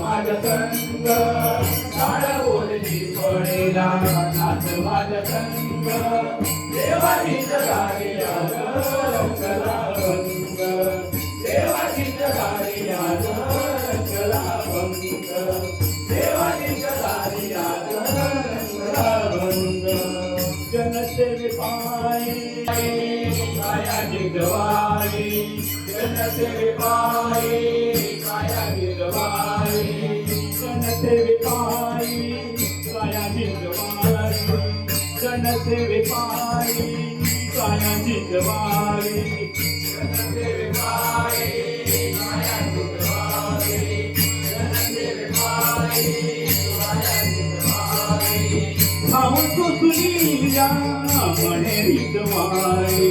माझ्या संग काळ बोलली पडेला नाच माझ्या संग देवाची जगारी आज रंगला भंग देवाची जगारी आज रंगला भंग देवाची जगारी आज रंगला भंग जनसेवे पायी काया जिजवाई जनसेवे पायी काया जिजवाई जनसेवे पायी काया जिजवाई जनसेवे पायी काया जिजवाई जनसेवे पायी काया जिजवाई जनसेवे पायी काया जिजवाई खावतो सुनिया म्हणे रिजवाई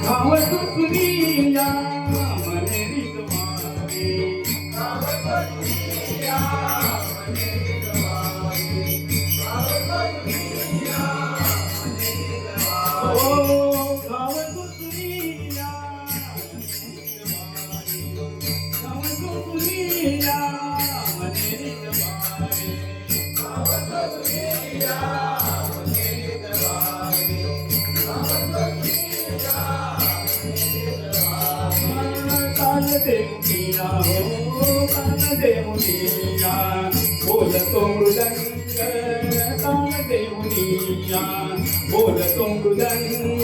खावतो सुनिया म्हणे रिजवाई खावतो सुनिया म्हणे रिजवाई खावतो सुनिया म्हणे रिजवाई ओ खावतो सुनिया खावतो सुनिया म्हणे रिजवाई खावतो सुनिया देवनिया हो कान देवनिया बोलतो मृदंग कान देवनिया बोलतो मृदंग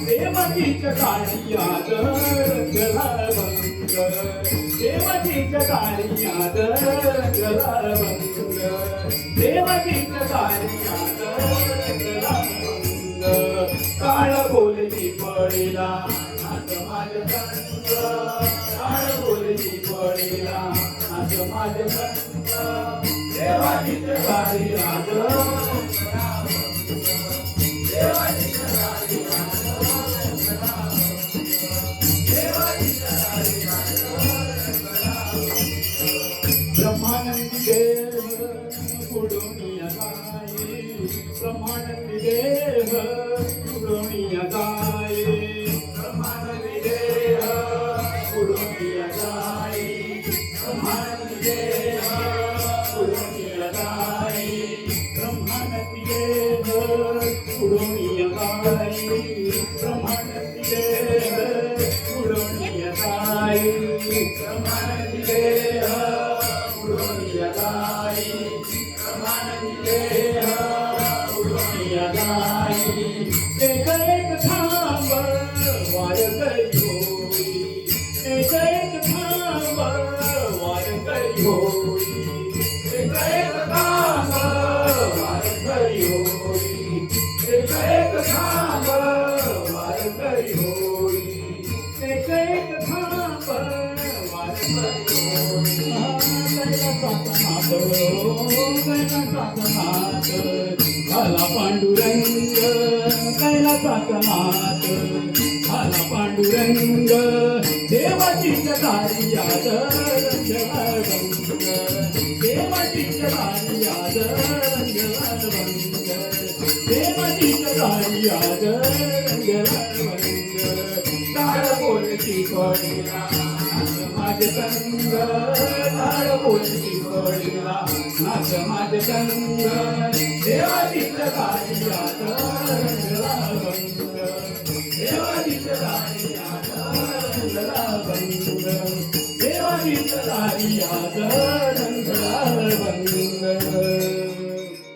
देवाचीच्या कार्यात रंगला भंग देवाचीच्या कार्यात रंगला भंग देवाचीच्या कार्यात रंगला भंग काळ बोलली पडेला नाच माझ्या संग काळ बोलली पडेला नाच माझ्या संग देवाची जगारी आज देवाची जगारी आज देवाची जगारी आज ब्रह्मानंदी देव पुढोनिया गाये ब्रह्मानंदी देव पुढोनिया गाये ब्रह्मानंदी देव पुढोनिया गाये ब्रह्मानंदी देव पुढोनिया गाये ब्रह्मानंदी देव पुढोनिया गाये ब्रह्मानंदी देव पुढोनिया गाये ब्रह्मानंदी देव पुढोनिया गाये ब्रह्मानंदी देव पुढोनिया गाये एक एक थांब वारकरी होई एक एक थांब वारकरी होई एक एक थांब वारकरी होई एक एक थांब वारकरी होई एक एक थांब वारकरी होई कैलासात आला पांडुरंग कैलासात आला पांडुरंग देवाची जगारी आज रंगला भंग देवाची जगारी आज रंगला भंग देवाची जगारी आज रंगला भंग काळ बोलती पडेला माझे संग काळ बोलती पडेला नाच माझे संग देवाची जगारी आज रंगला भंग देवाची जगारी आज रंगला भंग देवाची जगारी आज रंगला भंग